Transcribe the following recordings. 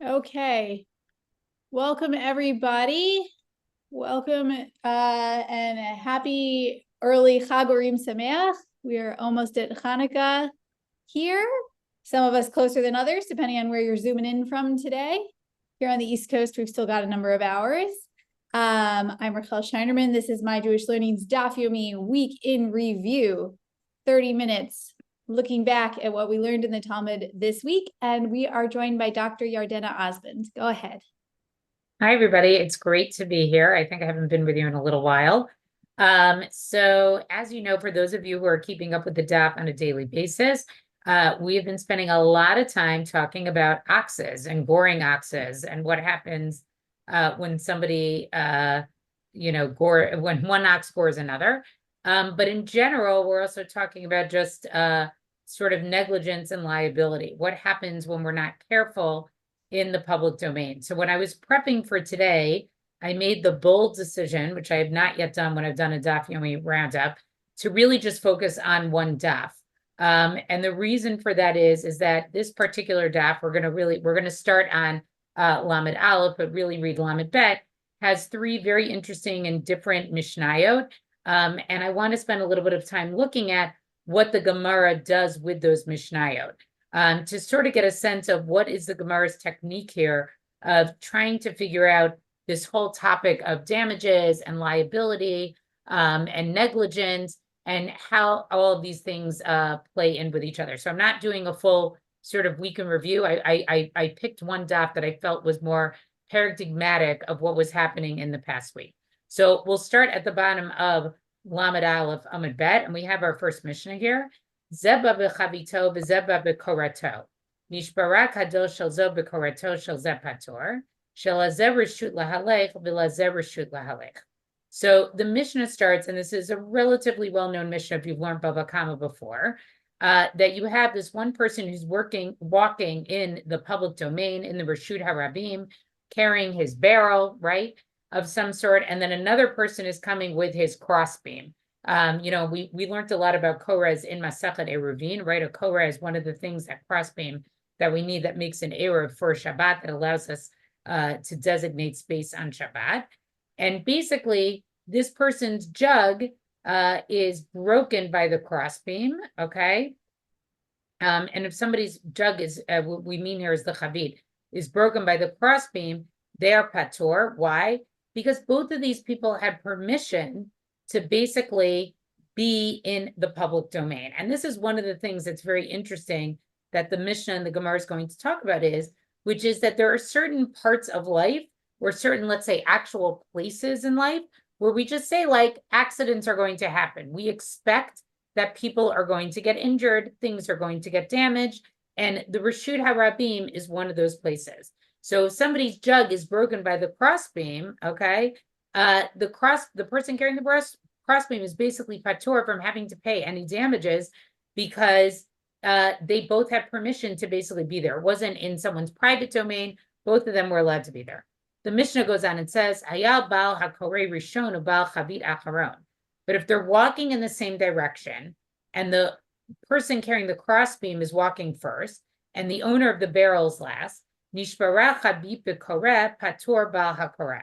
Okay. Welcome, everybody. Welcome and a happy early Chag Urim Sameach. We are almost at Hanukkah here. Some of us closer than others, depending on where you're zooming in from today. Here on the East Coast, we've still got a number of hours. I'm Rachel Scheinerman. This is My Jewish Learning's Daf Yomi Week in Review. 30 minutes looking back at what we learned in the Talmud this week. And we are joined by Dr. Yardena Osmond. Go ahead. Hi, everybody. It's great to be here. I think I haven't been with you in a little while. So as you know, for those of you who are keeping up with the DAF on a daily basis, we have been spending a lot of time talking about oxes and goring oxes and what happens when somebody, when one ox gores another. But in general, we're also talking about just sort of negligence and liability. What happens when we're not careful in the public domain? So when I was prepping for today, I made the bold decision, which I have not yet done when I've done a Daf Yomi roundup, to really just focus on one daf. And the reason for that is that this particular daf, we're going to start on Lamed Aleph, but really read Lamed Bet, has three very interesting and different Mishnayot. And I want to spend a little bit of time looking at what the Gemara does with those Mishnayot, to sort of get a sense of what is the Gemara's technique here of trying to figure out this whole topic of damages and liability and negligence and how all of these things play in with each other. So I'm not doing a full sort of week in review. I picked one daf that I felt was more paradigmatic of what was happening in the past week. So we'll start at the bottom of Lamed Aleph Amud Bet, and we have our first Mishnah here. Zeba b'chavito v'zeba b'korato. Nishbarak hadol shel zo b'korato shel ze pator. Shel hazeh reshut lahalech v'lazeh reshut lahalech. So the Mishnah starts, and this is a relatively well-known Mishnah if you've learned Bava Kama before, that you have this one person who's walking in the public domain, in the Reshut HaRabim, carrying his barrel, right, of some sort, and then another person is coming with his crossbeam. We learned a lot about Korah in Masachet Eruvin, right? A Korah is one of the things, that crossbeam that we need, that makes an Eruv for Shabbat, that allows us to designate space on Shabbat. And basically, this person's jug is broken by the crossbeam, okay? And if somebody's jug is, what we mean here is the chavit, is broken by the crossbeam, they are patur. Why? Because both of these people had permission to basically be in the public domain. And this is one of the things that's very interesting that the Mishnah and the Gemara is going to talk about, which is that there are certain parts of life, or certain, let's say, actual places in life, where we just say, like, accidents are going to happen. We expect that people are going to get injured, things are going to get damaged, and the Reshut HaRabim is one of those places. So if somebody's jug is broken by the crossbeam, okay, the person carrying the crossbeam is basically patur from having to pay any damages, because they both had permission to basically be there. It wasn't in someone's private domain. Both of them were allowed to be there. The Mishnah goes on and says, Hayal bal hakorei rishon ubal chavit acharon. But if they're walking in the same direction, and the person carrying the crossbeam is walking first, and the owner of the barrel is last, nishbara chabit b'koreh patur bal hakoreh.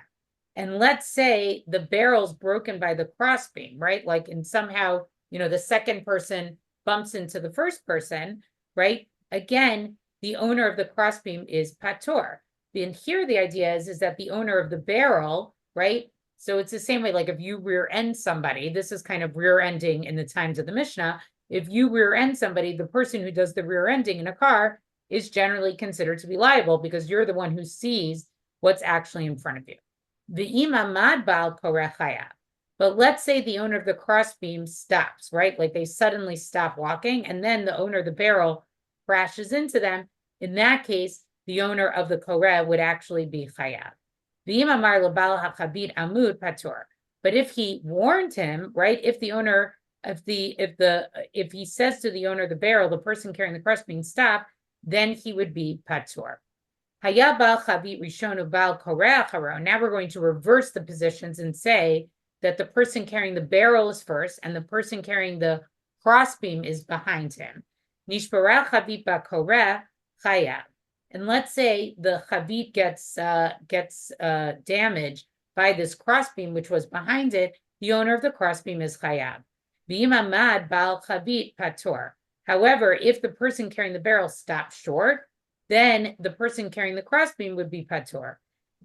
And let's say the barrel's broken by the crossbeam, right? Like, and somehow, the second person bumps into the first person, right? Again, the owner of the crossbeam is patur. And here the idea is that the owner of the barrel, right? So it's the same way, like if you rear end somebody, this is kind of rear ending in the times of the Mishnah. If you rear end somebody, the person who does the rear ending in a car is generally considered to be liable, because you're the one who sees what's actually in front of you. The imamad bal koreh chayav. But let's say the owner of the crossbeam stops, right? Like they suddenly stop walking, and then the owner of the barrel crashes into them. In that case, the owner of the koreh would actually be chayav. The imamar lebal hachabit amud patur. But if he warned him, right? If he says to the owner of the barrel, the person carrying the crossbeam, stop, then he would be patur. Haya bal chavit rishon ubal koreh acharon. Now we're going to reverse the positions and say that the person carrying the barrel is first, and the person carrying the crossbeam is behind him. Nishbara chavit ba koreh chayav. and let's say the chavit gets damaged by this crossbeam, which was behind it, the owner of the crossbeam is chayav. V'imamad bal chavit patur. However, if the person carrying the barrel stopped short, then the person carrying the crossbeam would be patur.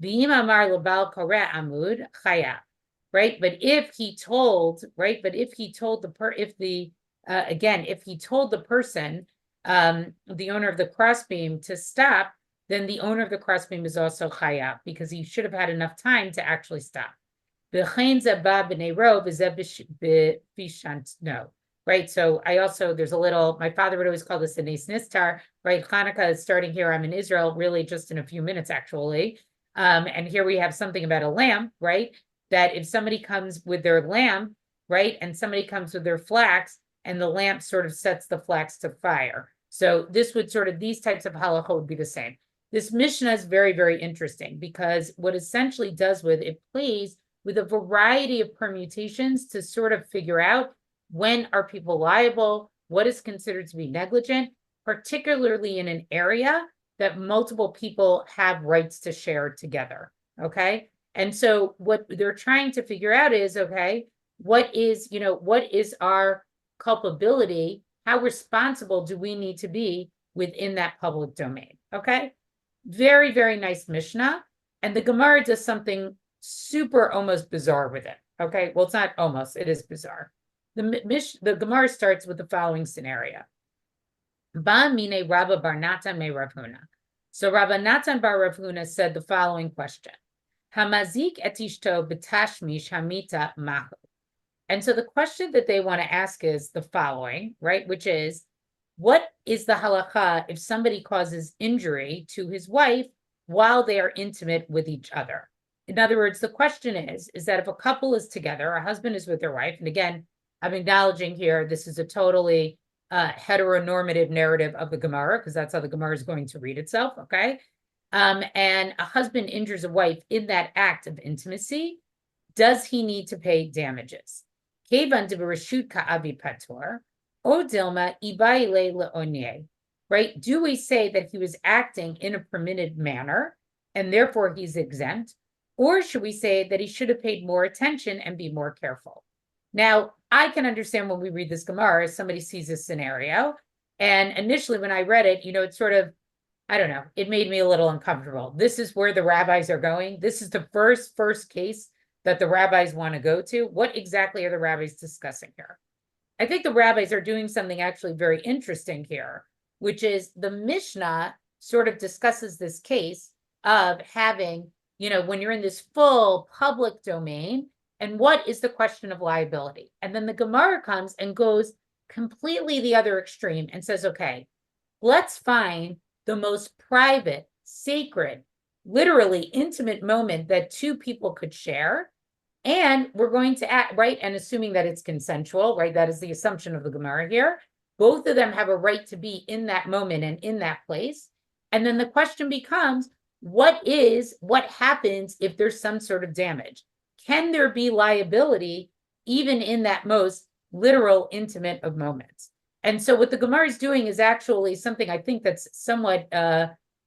V'imamar lebal koreh amud chayav. Right, but if he told, right, but if he told the if he told the person, the owner of the crossbeam to stop, then the owner of the crossbeam is also chayav because he should have had enough time to actually stop. No, right? So I also, there's a little, my father would always call this a nes nistar, right? Hanukkah is starting here. I'm in Israel, really just in a few minutes, actually. And here we have something about a lamp, right? That if somebody comes with their lamp, right, and somebody comes with their flax, and the lamp sort of sets the flax to fire. So this would sort of, these types of halacha would be the same. This Mishnah is very, very interesting because what essentially does with it plays with a variety of permutations to sort of figure out when are people liable, what is considered to be negligent, particularly in an area that multiple people have rights to share together, okay? And so what they're trying to figure out is, okay, what is our culpability? How responsible do we need to be within that public domain, okay? Very, very nice Mishnah. And the Gemara does something super almost bizarre with it, okay? Well, it's not almost, it is bizarre. The Gemara starts with the following scenario. Ba mine Rabba bar Natan me Rav Huna. So Rabba Natan bar Rav Huna said the following question. Hamazik etishto betashmish hamita mahu. And so the question that they want to ask is the following, right? Which is, what is the halakha if somebody causes injury to his wife while they are intimate with each other? In other words, the question is that if a couple is together, a husband is with their wife, and again, I'm acknowledging here, this is a totally heteronormative narrative of the Gemara, because that's how the Gemara is going to read itself, okay? And a husband injures a wife in that act of intimacy, does he need to pay damages? Kevan de bereshut ka'avi patur, o dilma ibaile leonye, right? Do we say that he was acting in a permitted manner and therefore he's exempt? Or should we say that he should have paid more attention and be more careful? Now, I can understand when we read this Gemara, somebody sees this scenario. And initially when I read it, it's sort of, I don't know, it made me a little uncomfortable. This is where the rabbis are going. This is the first case that the rabbis want to go to. What exactly are the rabbis discussing here? I think the rabbis are doing something actually very interesting here, which is the Mishnah sort of discusses this case of having, when you're in this full public domain, and what is the question of liability? And then the Gemara comes and goes completely the other extreme and says, okay, let's find the most private, sacred, literally intimate moment that two people could share. And we're going to act, right? And assuming that it's consensual, right? That is the assumption of the Gemara here. Both of them have a right to be in that moment and in that place. And then the question becomes, what happens if there's some sort of damage? Can there be liability even in that most literal, intimate of moments? And so what the Gemara is doing is actually something I think that's somewhat,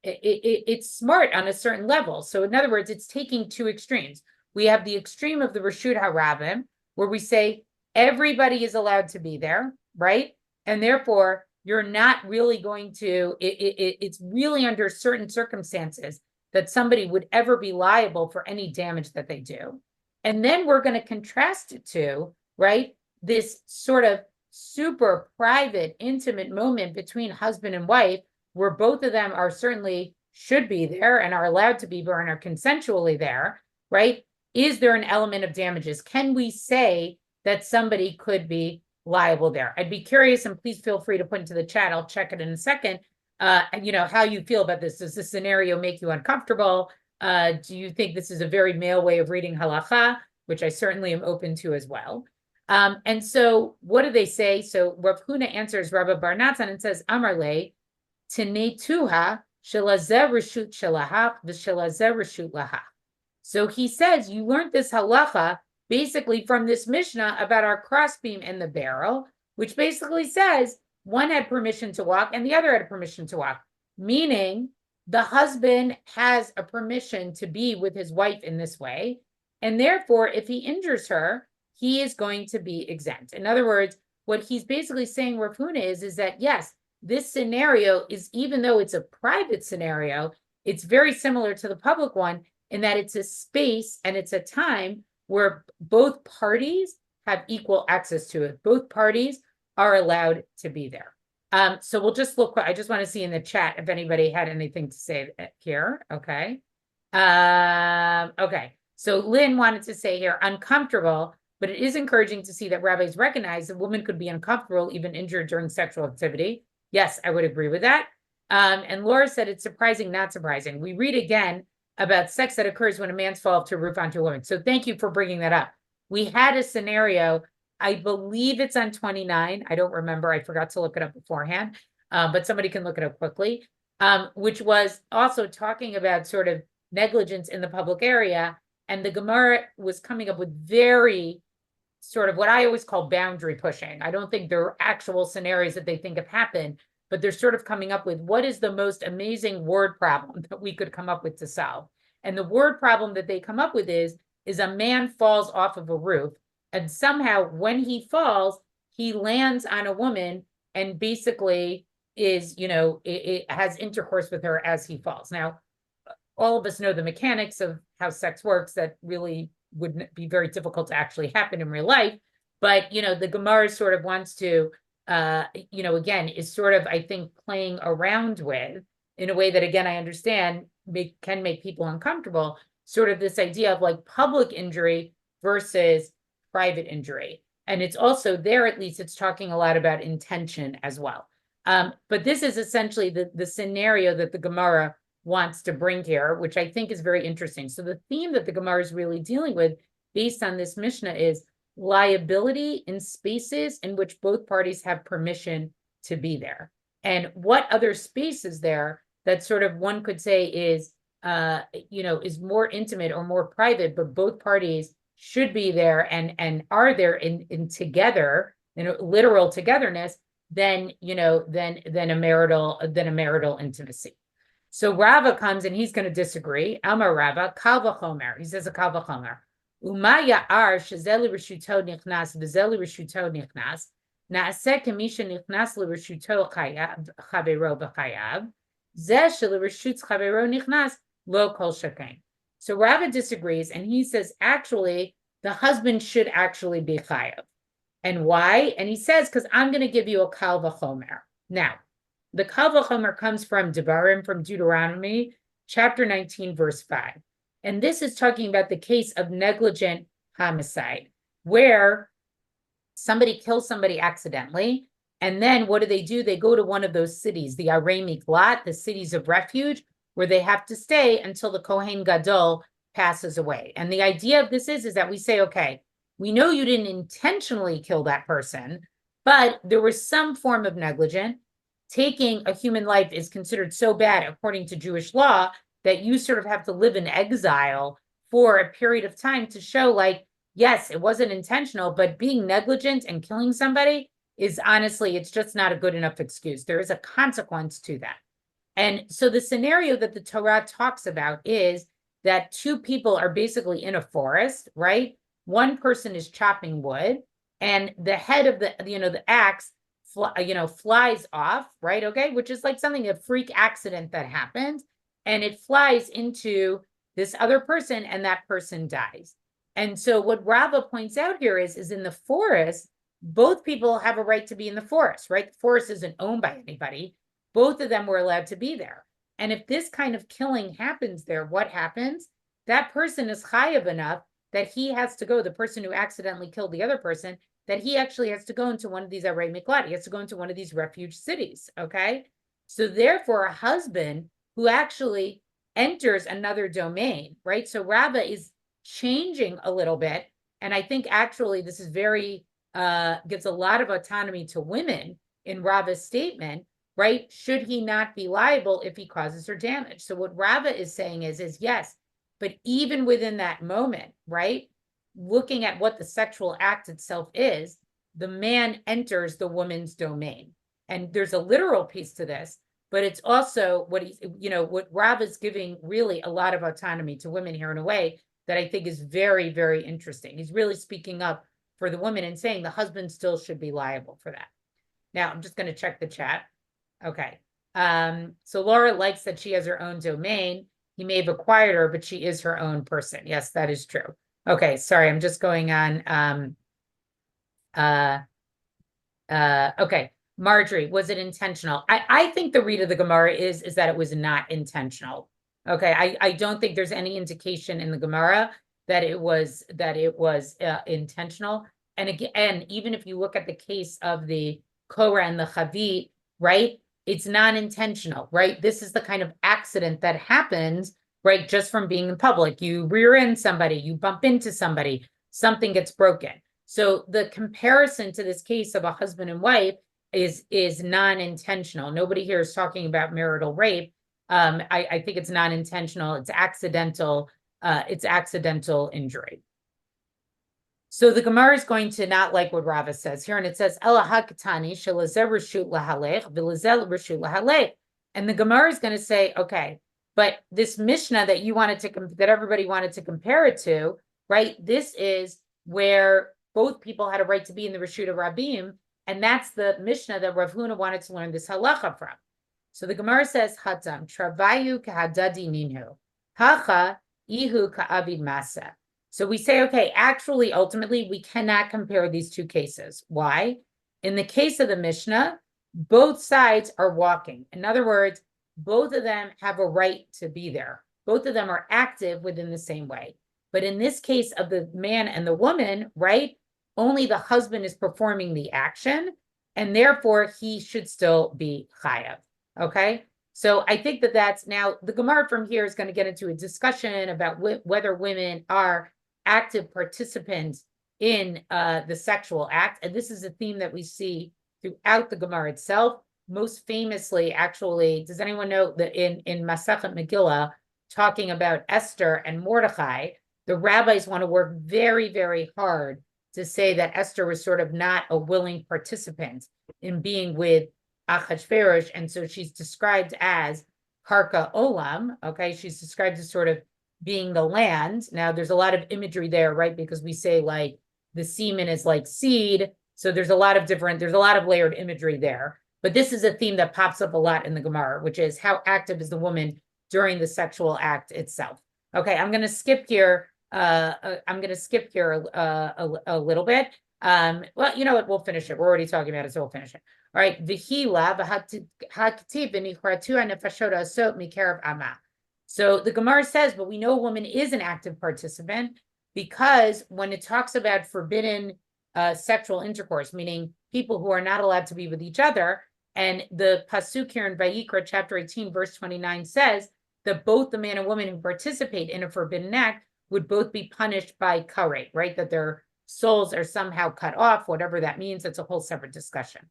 it's smart on a certain level. So in other words, it's taking two extremes. We have the extreme of the Reshut HaRabim, where we say everybody is allowed to be there, right? And therefore, you're not really going to, it's really under certain circumstances that somebody would ever be liable for any damage that they do. And then we're going to contrast it to, right, this sort of super private, intimate moment between husband and wife, where both of them are certainly should be there and are allowed to be there and are consensually there, right? Is there an element of damages? Can we say that somebody could be liable there? I'd be curious, and please feel free to put into the chat. I'll check it in a second. How you feel about this. Does this scenario make you uncomfortable? Do you think this is a very male way of reading halacha, which I certainly am open to as well? And so what do they say? So Rav Huna answers Rabba Bar Natan and says, Amar le, Tinetuha shelazeh reshut shelahach v'shelazeh reshut lahach. So he says, you learned this halacha basically from this Mishnah about our crossbeam and the barrel, which basically says one had permission to walk and the other had permission to walk, meaning the husband has a permission to be with his wife in this way. And therefore, if he injures her, he is going to be exempt. In other words, what he's basically saying, Rav Huna, is that yes, this scenario is, even though it's a private scenario, it's very similar to the public one in that it's a space and it's a time where both parties have equal access to it. Both parties are allowed to be there. So we'll just look, I just want to see in the chat if anybody had anything to say here. Okay. Okay. So Lynn wanted to say here, uncomfortable, but it is encouraging to see that rabbis recognize a woman could be uncomfortable, even injured during sexual activity. Yes, I would agree with that. And Laura said it's surprising, not surprising. We read again about sex that occurs when a man's fall off to a roof onto a woman. So thank you for bringing that up. We had a scenario, I believe it's on 29. I don't remember. I forgot to look it up beforehand, but somebody can look it up quickly, which was also talking about sort of negligence in the public area. And the Gemara was coming up with very sort of what I always call boundary pushing. I don't think there are actual scenarios that they think have happened, but they're sort of coming up with what is the most amazing word problem that we could come up with to solve. And the word problem that they come up with is a man falls off of a roof, and somehow when he falls, he lands on a woman and basically is, it has intercourse with her as he falls. Now, all of us know the mechanics of how sex works. That really would be very difficult to actually happen in real life. But, the Gemara sort of wants to, again, is sort of, I think, playing around with in a way that, again, I understand can make people uncomfortable, sort of this idea of like public injury versus private injury. And it's also there, at least it's talking a lot about intention as well. But this is essentially the scenario that the Gemara wants to bring here, which I think is very interesting. So the theme that the Gemara is really dealing with based on this Mishnah is liability in spaces in which both parties have permission to be there. And what other space is there that sort of one could say is, is more intimate or more private, but both parties should be there and are there in together, literal togetherness, than a marital intimacy. So Rava comes and he's going to disagree. Amar Rava, kal v'chomer. He says a kal v'chomer. Umaya ar shezeli rishuto nichnas v'zeli rishuto nichnas naaseh kamisha nichnas l'rishuto chavero b'chayav zeh shel-rishut chavero nichnas lo kol shekain. So Rava disagrees and he says actually the husband should actually be chayav. And why? And he says because I'm going to give you a kal v'chomer. Now, the kal v'chomer comes from Devarim, from Deuteronomy, chapter 19, verse 5. And this is talking about the case of negligent homicide, where somebody kills somebody accidentally. And then what do? They go to one of those cities, the Arei Miklat, the cities of refuge, where they have to stay until the Kohen Gadol passes away. And the idea of this is that we say, okay, we know you didn't intentionally kill that person, but there was some form of negligence. Taking a human life is considered so bad, according to Jewish law, that you sort of have to live in exile for a period of time to show, like, yes, it wasn't intentional, but being negligent and killing somebody is honestly, it's just not a good enough excuse. There is a consequence to that. And so the scenario that the Torah talks about is that two people are basically in a forest, right? One person is chopping wood, and the head of the axe flies off, right? Okay, which is like a freak accident that happened, and it flies into this other person, and that person dies. And so what Rava points out here is in the forest, both people have a right to be in the forest, right? The forest isn't owned by anybody. Both of them were allowed to be there. And if this kind of killing happens there, what happens? That person is chayav enough that he has to go, the person who accidentally killed the other person, that he actually has to go into one of these Arei Miklat. He has to go into one of these refuge cities, okay? So therefore, a husband who actually enters another domain, right? So Rava is changing a little bit. And I think actually this is very, gives a lot of autonomy to women in Rava's statement, right? Should he not be liable if he causes her damage? So what Rava is saying is yes, but even within that moment, right? Looking at what the sexual act itself is, the man enters the woman's domain. And there's a literal piece to this. but it's also what he's, what Rav is giving really a lot of autonomy to women here in a way that I think is very, very interesting. He's really speaking up for the woman and saying the husband still should be liable for that. Now, I'm just going to check the chat. Okay. So Laura likes that she has her own domain. He may have acquired her, but she is her own person. Yes, that is true. Okay, sorry, I'm just going on. Okay, Marjorie, was it intentional? I think the read of the Gemara is that it was not intentional. Okay, I don't think there's any indication in the Gemara that it was intentional. And again, even if you look at the case of the Korah and the Chavit, right? It's non-intentional, right? This is the kind of accident that happens, right? Just from being in public. You rear end somebody, you bump into somebody, something gets broken. So the comparison to this case of a husband and wife is non-intentional. Nobody here is talking about marital rape. I think it's non-intentional. It's accidental. It's accidental injury. So the Gemara is going to not like what Rava says here, and it says Ela hakatani shelazer reshut lahalech v'lezel reshut lahalech, and the Gemara is going to say, okay, but this Mishnah that you wanted to that everybody wanted to compare it to, right? This is where both people had a right to be in the Reshut of Rabim, and that's the Mishnah that Rav Huna wanted to learn this halacha from. So the Gemara says, Hatam travayu kahadadi ninhu hacha ihu ka'avid masa. So we say, okay, actually, ultimately, we cannot compare these two cases. Why? In the case of the Mishnah, both sides are walking. In other words, both of them have a right to be there. Both of them are active within the same way. But in this case of the man and the woman, right, only the husband is performing the action, and therefore he should still be chayav. Okay? So I think that's now the Gemara from here is going to get into a discussion about whether women are active participants in the sexual act. And this is a theme that we see throughout the Gemara itself. Most famously, actually, does anyone know that in Masachet Megillah, talking about Esther and Mordechai, the rabbis want to work very, very hard to say that Esther was sort of not a willing participant in being with Achashverosh. And so she's described as Karka Olam. Okay, she's described as sort of being the land. Now, there's a lot of imagery there, right? Because we say like the semen is like seed. So there's a lot of layered imagery there. But this is a theme that pops up a lot in the Gemara, which is how active is the woman during the sexual act itself. Okay, I'm going to skip here. A little bit. Well, you know what? We'll finish it. We're already talking about it, so we'll finish it. All right. So the Gemara says, but we know a woman is an active participant because when it talks about forbidden sexual intercourse, meaning people who are not allowed to be with each other, and the pasuk here in Vayikra chapter 18, verse 29 says that both the man and woman who participate in a forbidden act would both be punished by karet, right? That their souls are somehow cut off, whatever that means. That's a whole separate discussion.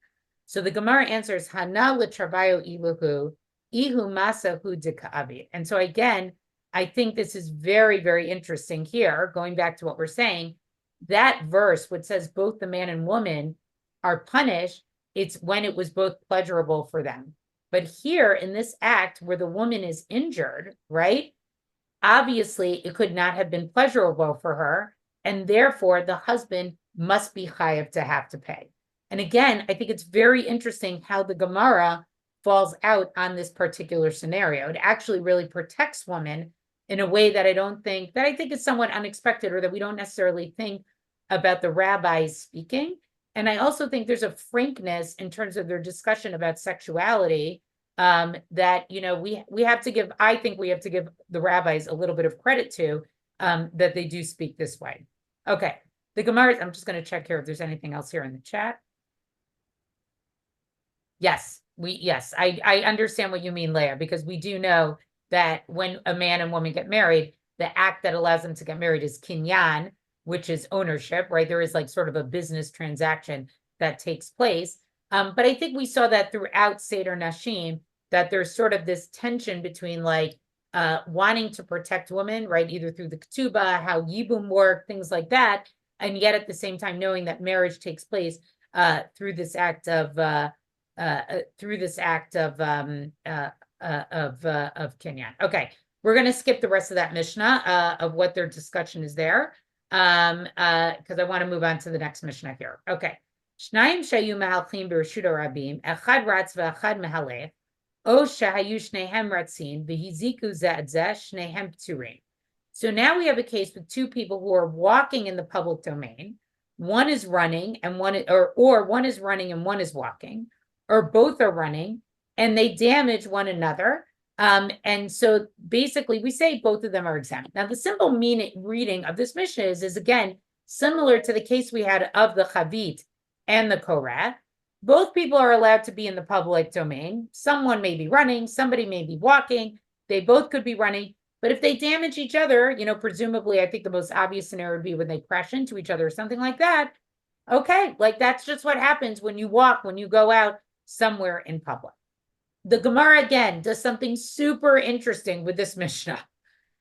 So the Gemara answers, Hana l'travayo iluhu, ihu masahu de ka'avid. And so again, I think this is very, very interesting here, going back to what we're saying, that verse, which says both the man and woman are punished, it's when it was both pleasurable for them. But here in this act where the woman is injured, right? Obviously, it could not have been pleasurable for her, and therefore the husband must be chayav to have to pay. And again, I think it's very interesting how the Gemara falls out on this particular scenario. It actually really protects women in a way that I think is somewhat unexpected, or that we don't necessarily think about the rabbis speaking. And I also think there's a frankness in terms of their discussion about sexuality that, we have to give, I think we have to give the rabbis a little bit of credit to, that they do speak this way. Okay, the Gemara, I'm just going to check here if there's anything else here in the chat. Yes, I understand what you mean, Leah, because we do know that when a man and woman get married, the act that allows them to get married is kinyan, which is ownership, right? There is like sort of a business transaction that takes place. But I think we saw that throughout Seder Nashim, that there's sort of this tension between like wanting to protect women, right? Either through the ketubah, how yibum work, things like that. And yet at the same time, knowing that marriage takes place through this act of through this act of kinyan. Okay, we're going to skip the rest of that Mishnah of what their discussion is there, because I want to move on to the next Mishnah here. Okay, Shnayim shayu mehalchim b'reshut rabim, echad ratz ve'echad mehalech, o shahayu shnehem ratzin v'hiziku zeh shnehem pturim. So now we have a case with two people who are walking in the public domain. One is running and one is running and one is walking, or both are running and they damage one another. And so basically we say both of them are exempt. Now the simple reading of this Mishnah is again similar to the case we had of the Chavit and the Korah. Both people are allowed to be in the public domain. Someone may be running, somebody may be walking, they both could be running. But if they damage each other, presumably, I think the most obvious scenario would be when they crash into each other or something like that. Okay, like that's just what happens when you walk, when you go out somewhere in public. The Gemara, again, does something super interesting with this Mishnah.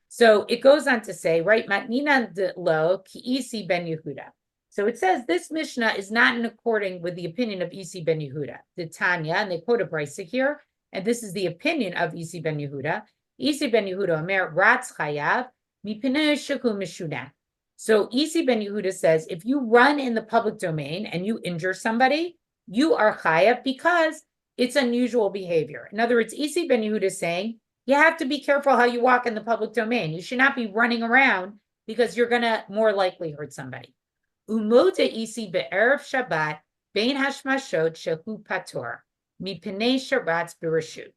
So it goes on to say, right, Matninan lo ki Isi ben Yehuda. So it says this Mishnah is not in according with the opinion of Isi ben Yehuda. The Tanya, and they quote a brisa here, and this is the opinion of Isi ben Yehuda. Isi ben Yehuda Omer Ratz Chayav Mipnei Shehu Mishuna. So Isi ben Yehuda says, if you run in the public domain and you injure somebody, you are Chayav because it's unusual behavior. In other words, Isi ben Yehuda is saying, you have to be careful how you walk in the public domain. You should not be running around because you're going to more likely hurt somebody. Umota Isi be'erev Shabbat bein hashmashot shehu pator mipnei Shabbat b'reshut.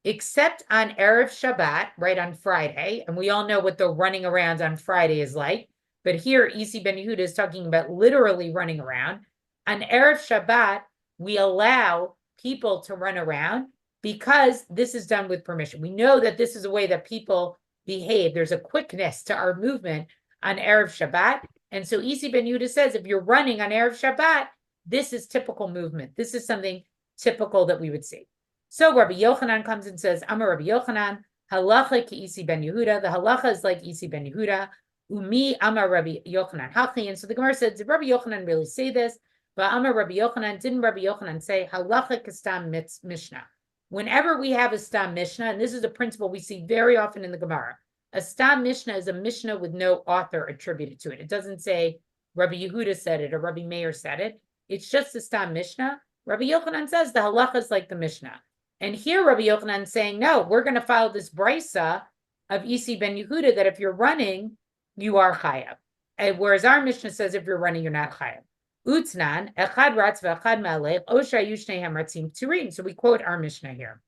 Except on Erev Shabbat, right, on Friday, and we all know what the running around on Friday is like, but here Isi ben Yehuda is talking about literally running around. On Erev Shabbat, we allow people to run around because this is done with permission. We know that this is a way that people behave. There's a quickness to our movement on Erev Shabbat, and so Isi ben Yehuda says, if you're running on Erev Shabbat, this is typical movement. This is something typical that we would see. So Rabbi Yochanan comes and says, Amar Rabbi Yochanan, halacha ki Isi ben Yehuda. The halacha is like Isi ben Yehuda. Umi Amar Rabbi Yochanan hachi. And so the Gemara said, did Rabbi Yochanan really say this? But Amar Rabbi Yochanan, didn't Rabbi Yochanan say halacha kastam mishnah? Whenever we have a stam mishnah, and this is a principle we see very often in the Gemara, a stam mishnah is a mishnah with no author attributed to it. It doesn't say Rabbi Yehuda said it or Rabbi Meir said it. It's just a stam mishnah. Rabbi Yochanan says the halacha is like the mishnah. And here Rabbi Yochanan is saying, no, we're going to follow this brisa of Isi ben Yehuda that if you're running, you are chayav. And whereas our Mishnah says if you're running, you're not chayav. Utznan, echad ratz ve'echad me'alech, o shayu shnehem ratzim turim. So we quote our Mishnah here.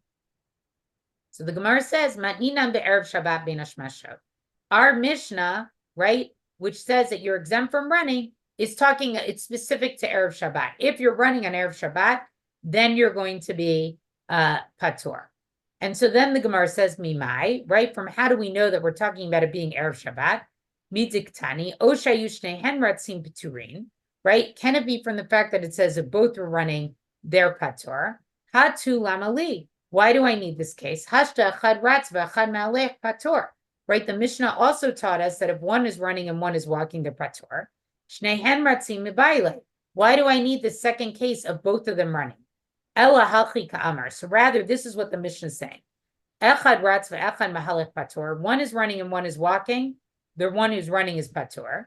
So the Gemara says, matninan be'erev Shabbat ben hashmashot. Our Mishnah, right, which says that you're exempt from running, is talking, it's specific to Erev Shabbat. If you're running on Erev Shabbat, then you're going to be patur. And so then the Gemara says, mimai, right? From how do we know that we're talking about it being Erev Shabbat? Midiktani, o shayu shnehem ratzim paturin, right? Can it be from the fact that it says if both were running, they're patur? Hatu lamali. Why do I need this case? Hashta achad ratz ve'achad me'alech patur. Right? The Mishnah also taught us that if one is running and one is walking, they're patur. Shnehem ratzim mibayle. Why do I need the second case of both of them running? Ella halchi ka'amar. So rather, this is what the Mishnah is saying. Echad ratz ve'echad me'halech patur. One is running and one is walking. The one who's running is patur.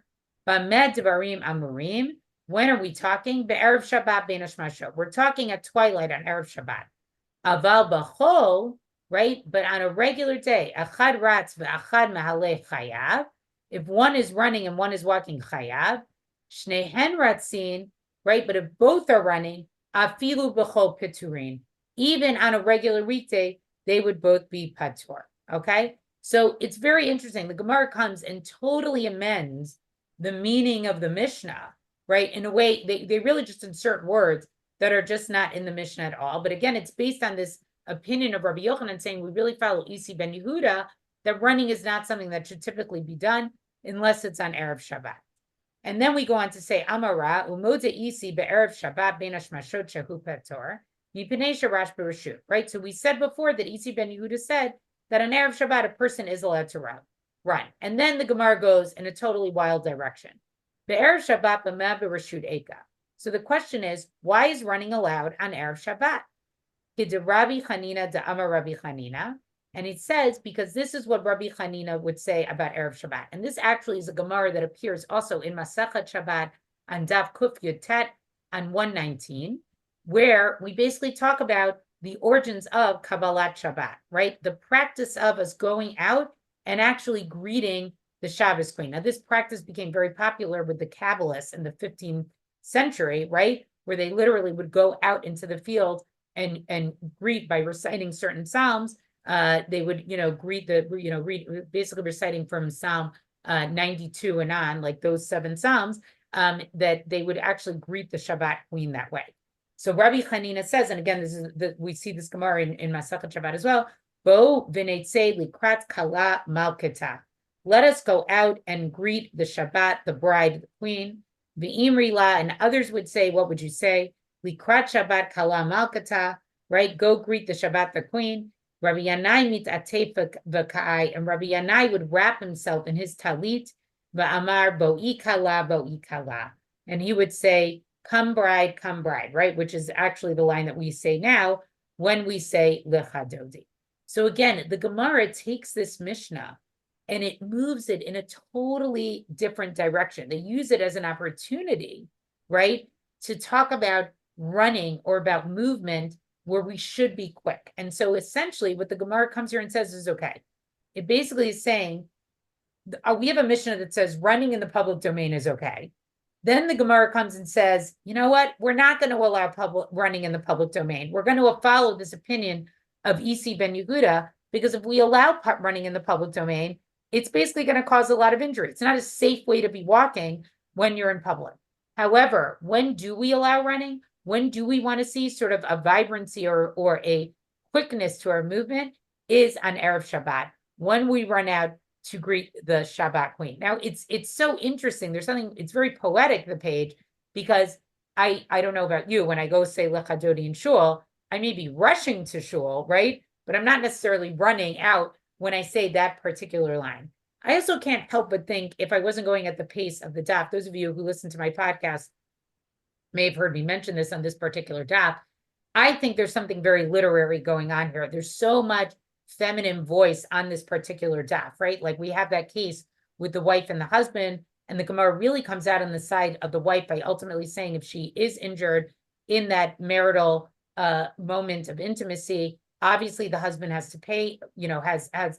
B'med devarim amurim. When are we talking? Be'erev Shabbat ben hashmashot. We're talking at twilight on Erev Shabbat. Aval b'chol, right? But on a regular day, echad ratz ve'echad me'halech chayav. If one is running and one is walking, chayav. Shnehen ratzin, right? But if both are running, afilu b'chol piturin. Even on a regular weekday, they would both be patur. Okay? So it's very interesting. The Gemara comes and totally amends the meaning of the Mishnah, right? In a way, they really just insert words that are just not in the Mishnah at all. But again, it's based on this opinion of Rabbi Yochanan saying we really follow Isi ben Yehuda, that running is not something that should typically be done unless it's on Erev Shabbat. And then we go on to say, Amara, umoda Isi be'erev Shabbat ben hashmashot shehu patur, mipnei sharash b'reshut, right? So we said before that Isi ben Yehuda said that on Erev Shabbat, a person is allowed to run. And then the Gemara goes in a totally wild direction. Be'erev Shabbat b'ma b'reshut eka. So the question is, why is running allowed on Erev Shabbat? Rabbi Chanina de Amar Rabbi Chanina. And it says, because this is what Rabbi Chanina would say about Erev Shabbat. And this actually is a Gemara that appears also in Masachet Shabbat on Daf Kuf Yud Tet on 119, where we basically talk about the origins of Kabbalat Shabbat, right? The practice of us going out and actually greeting the Shabbos queen. Now, this practice became very popular with the Kabbalists in the 15th century, right? Where they literally would go out into the field and greet by reciting certain psalms. They would, greet read, basically reciting from Psalm 92 and on, like those 7 psalms, that they would actually greet the Shabbat queen that way. So Rabbi Chanina says, and again, we see this Gemara in Masachet Shabbat as well. Bo v'neitzei likrat kala malketa. Let us go out and greet the Shabbat, the bride, the queen. V'imri la, and others would say, what would you say? Likrat Shabbat kala malketa, right? Go greet the Shabbat, the queen. Rabbi Yanai mitatei v'ka'ai, and Rabbi Yanai would wrap himself in his talit, v'amar bo'i kala, and he would say, come bride, right? Which is actually the line that we say now when we say lecha dodi. So again, the Gemara takes this Mishnah and it moves it in a totally different direction. They use it as an opportunity, right, to talk about running or about movement where we should be quick. And so essentially what the Gemara comes here and says is, okay, it basically is saying, we have a Mishnah that says running in the public domain is okay. Then the Gemara comes and says, you know what? We're not going to allow public running in the public domain. We're going to follow this opinion of Isi ben Yehuda, because if we allow running in the public domain, it's basically going to cause a lot of injury. It's not a safe way to be walking when you're in public. However, when do we allow running? When do we want to see sort of a vibrancy or a quickness to our movement is on Erev Shabbat, when we run out to greet the Shabbat queen. Now, it's so interesting. There's something, it's very poetic, the page, because I don't know about you, when I go say Lecha Dodi in shul, I may be rushing to shul, right? But I'm not necessarily running out when I say that particular line. I also can't help but think, if I wasn't going at the pace of the daf, those of you who listen to my podcast may have heard me mention this on this particular daf, I think there's something very literary going on here. There's so much feminine voice on this particular daf, right? Like we have that case with the wife and the husband, and the Gemara really comes out on the side of the wife by ultimately saying if she is injured in that marital moment of intimacy, obviously the husband has to pay,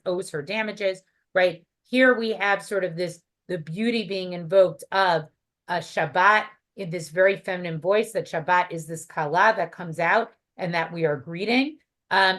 owes her damages, right? Here we have sort of the beauty being invoked of a Shabbat in this very feminine voice, that Shabbat is this kala that comes out and that we are greeting.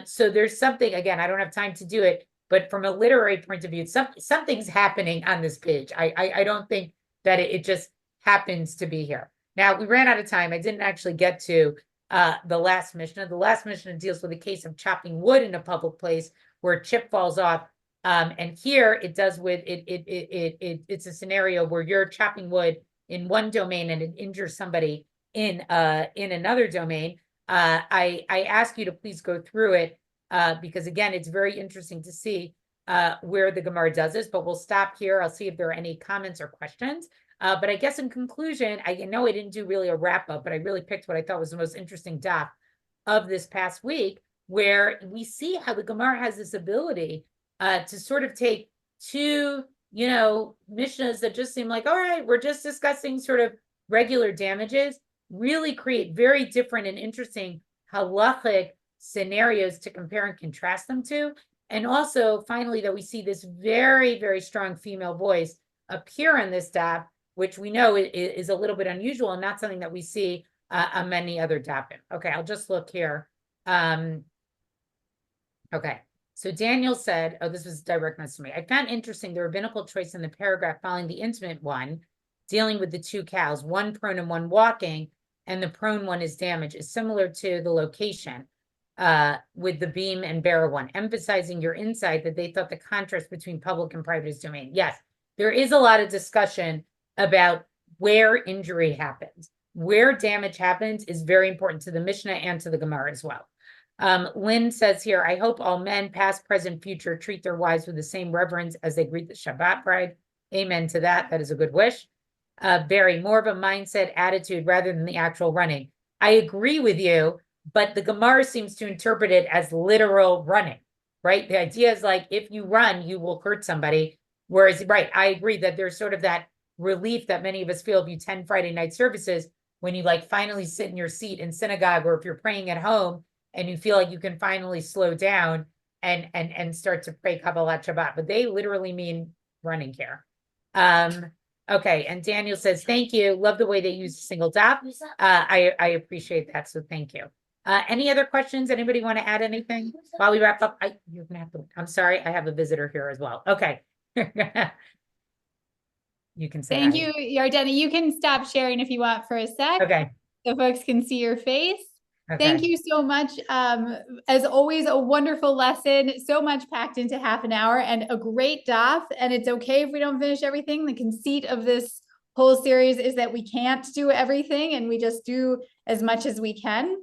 So there's something, again, I don't have time to do it, but from a literary point of view, something's happening on this page. I don't think that it just happens to be here. Now, we ran out of time. I didn't actually get to the last Mishnah. The last Mishnah deals with a case of chopping wood in a public place where a chip falls off. And here it does with it's a scenario where you're chopping wood in one domain and it injures somebody in another domain. I ask you to please go through it because, again, it's very interesting to see where the Gemara does this, but we'll stop here. I'll see if there are any comments or questions. But I guess in conclusion, I know I didn't do really a wrap up, but I really picked what I thought was the most interesting daf of this past week, where we see how the Gemara has this ability to sort of take two, Mishnahs that just seem like, all right, we're just discussing sort of regular damages, really create very different and interesting halachic scenarios to compare and contrast them to. And also, finally, that we see this very, very strong female voice appear in this daf, which we know is a little bit unusual and not something that we see on many other dafim. Okay, I'll just look here. Okay, so Daniel said, oh, this was direct message to me. I found interesting the rabbinical choice in the paragraph following the intimate one, dealing with the two cows, one prone and one walking, and the prone one is damaged, is similar to the location with the beam and bearer one, emphasizing your insight that they thought the contrast between public and private is domain. Yes, there is a lot of discussion about where injury happens. Where damage happens is very important to the Mishnah and to the Gemara as well. Lynn says here, I hope all men, past, present, future, treat their wives with the same reverence as they greet the Shabbat bride. Amen to that. That is a good wish. Barry, more of a mindset attitude rather than the actual running. I agree with you. but the Gemara seems to interpret it as literal running, right? The idea is like, if you run, you will hurt somebody. Whereas, right, I agree that there's sort of that relief that many of us feel if you attend Friday night services, when you like finally sit in your seat in synagogue, or if you're praying at home and you feel like you can finally slow down and start to pray Kabbalat Shabbat, but they literally mean running here. Okay, and Daniel says, thank you. Love the way they use a single daf. I appreciate that, so thank you. Any other questions? Anybody want to add anything while we wrap up? You're gonna have to, I'm sorry, I have a visitor here as well. Okay. You can say Thank hi. you, Yardeni. You can stop sharing if you want for a sec. Okay. So folks can see your face. Thank Okay. you so much. As always, a wonderful lesson, so much packed into half an hour, and a great daf. And it's okay if we don't finish everything. The conceit of this whole series is that we can't do everything, and we just do as much as we can.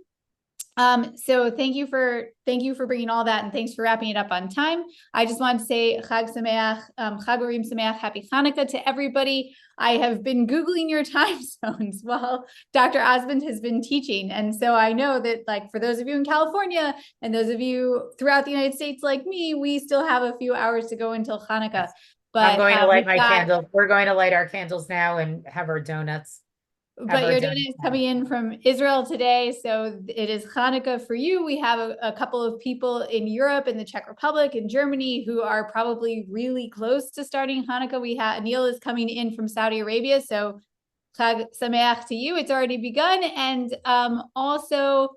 So thank you for bringing all that, and thanks for wrapping it up on time. I just want to say Chag Sameach, Chag Urim Sameach, Happy Hanukkah to everybody. I have been Googling your time zones while Dr. Osmond has been teaching. And so I know that, like, for those of you in California and those of you throughout the United States like me, we still have a few hours to go until Hanukkah. But I'm going to light my candles. We're going to light our candles now and have our donuts. But your dinner is coming in from Israel today, so it is Hanukkah for you. We have a couple of people in Europe, in the Czech Republic, in Germany, who are probably really close to starting Hanukkah. We have Neil is coming in from Saudi Arabia, so Chag Sameach to you. It's already begun, and also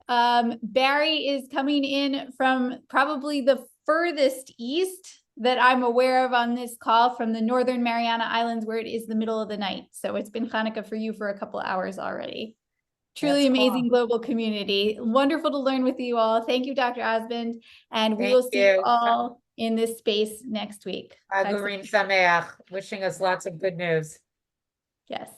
Barry is coming in from probably the furthest east that I'm aware of on this call, from the Northern Mariana Islands, where it is the middle of the night. So it's been Hanukkah for you for a couple of hours already. Truly That's amazing cool. global community. Wonderful to learn with you all. Thank you, Dr. Osmond. And we Thank will see you you. all in this space next week. Agurim Sameach, wishing us lots of good news. Yes.